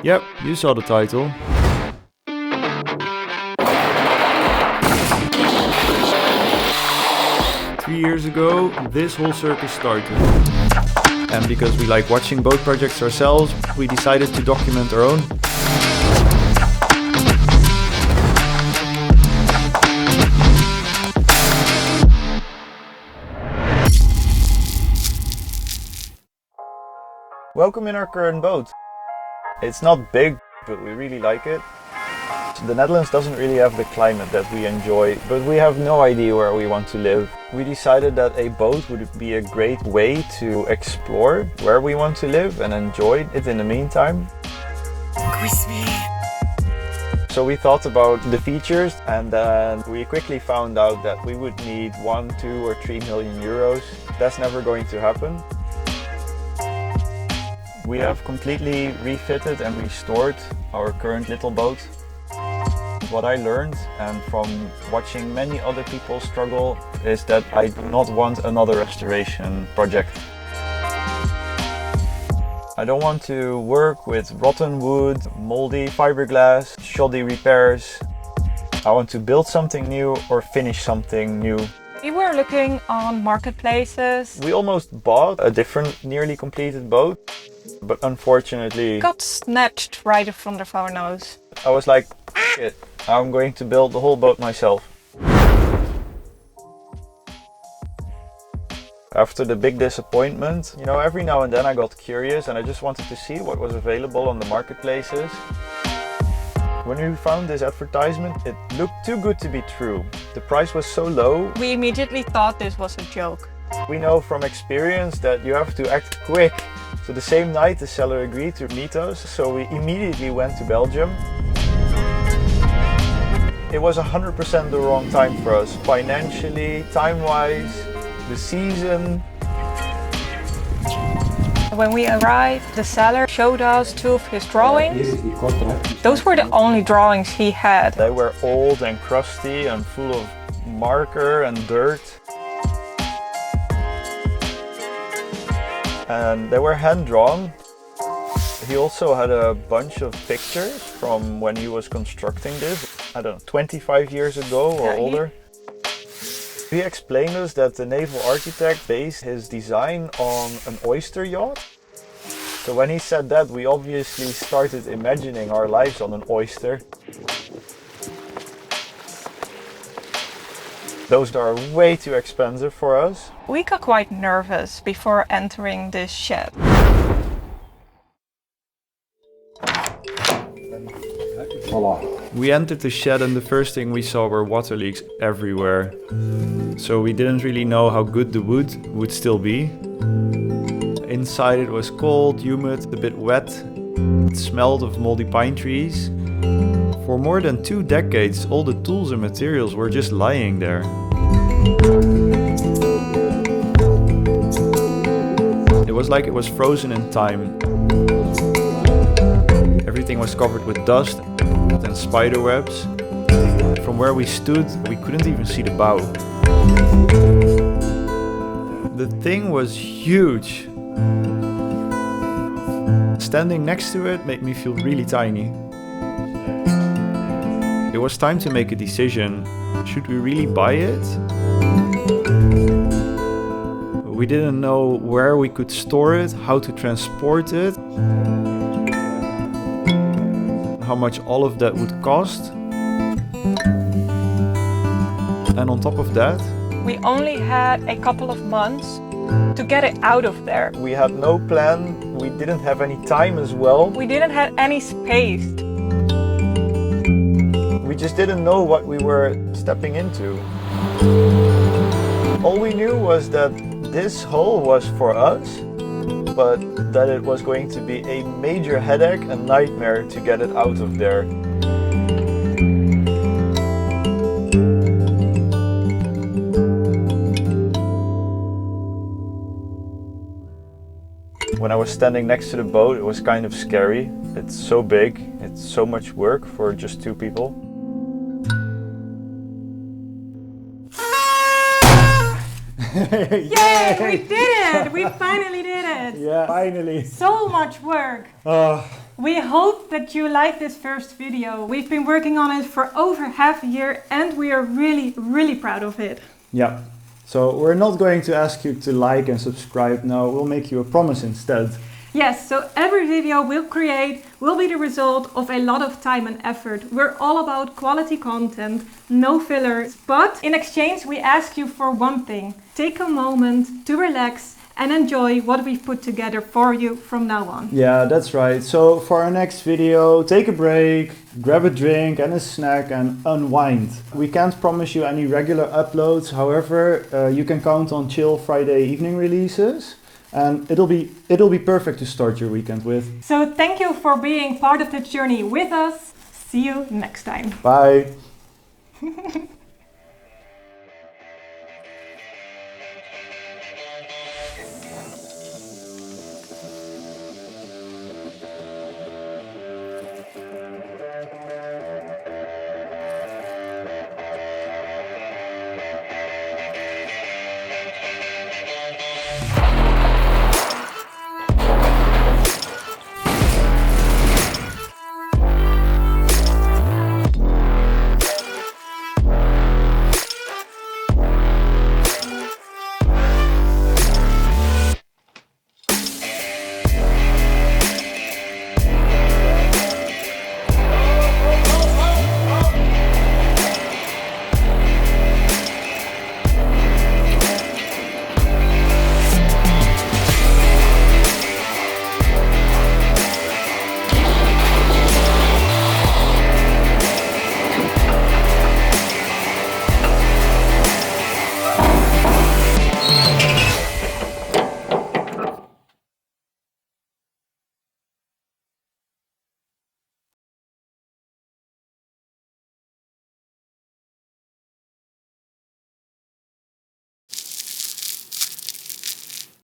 Yep, you saw the title. Three years ago, this whole circus started. And because we like watching boat projects ourselves, we decided to document our own. Welcome in our current boat. It's not big, but we really like it. The Netherlands doesn't really have the climate that we enjoy, but we have no idea where we want to live. We decided that a boat would be a great way to explore where we want to live and enjoy it in the meantime. Crispy. So we thought about the features, and then we quickly found out that we would need 1, 2 or 3 million euros. That's never going to happen. We have completely refitted and restored our current little boat. What I learned, and from watching many other people struggle, is that I do not want another restoration project. I don't want to work with rotten wood, moldy fiberglass, shoddy repairs. I want to build something new or finish something new. We were looking on marketplaces. We almost bought a different nearly completed boat, but unfortunately Got snatched right in front of our nose. I was like, shit, I'm going to build the whole boat myself. After the big disappointment, every now and then I got curious and I just wanted to see what was available on the marketplaces. When we found this advertisement, it looked too good to be true. The price was so low. We immediately thought this was a joke. We know from experience that you have to act quick. So the same night the seller agreed to meet us, so we immediately went to Belgium. It was 100% the wrong time for us, financially, time-wise, the season. When we arrived, the seller showed us 2 of his drawings. Those were the only drawings he had. They were old and crusty and full of marker and dirt. And they were hand-drawn. He also had a bunch of pictures from when he was constructing this, I don't know, 25 years ago or older. He explained us that the naval architect based his design on an oyster yacht. So when he said that, we obviously started imagining our lives on an oyster. Those are way too expensive for us. We got quite nervous before entering this shed. We entered the shed and the first thing we saw were water leaks everywhere. So we didn't really know how good the wood would still be. Inside it was cold, humid, a bit wet. It smelled of moldy pine trees. For more than 2 decades, all the tools and materials were just lying there. It was like it was frozen in time. Everything was covered with dust and spider webs. From where we stood, we couldn't even see the bow. The thing was huge. Standing next to it made me feel really tiny. It was time to make a decision. Should we really buy it? We didn't know where we could store it, how to transport it, how much all of that would cost. And on top of that, We only had a couple of months to get it out of there. we had no plan, we didn't have any time as well. We didn't have any space. We just didn't know what we were stepping into. All we knew was that this hull was for us, but that it was going to be a major headache and nightmare to get it out of there. When I was standing next to the boat, it was kind of scary. It's so big, it's so much work for just 2 people. Yay, we did it! We finally did it! Yeah, finally. So much work! Oh. We hope that you like this first video. We've been working on it for over half a year and we are really proud of it. Yeah. So we're not going to ask you to like and subscribe now, we'll make you a promise instead. Yes, so every video we'll create will be the result of a lot of time and effort. We're all about quality content, no fillers. But in exchange we ask you for one thing. Take a moment to relax and enjoy what we've put together for you from now on. Yeah, that's right. So for our next video, take a break, grab a drink and a snack and unwind. We can't promise you any regular uploads, however, you can count on chill Friday evening releases and it'll be perfect to start your weekend with. So thank you for being part of the journey with us. See you next time. Bye.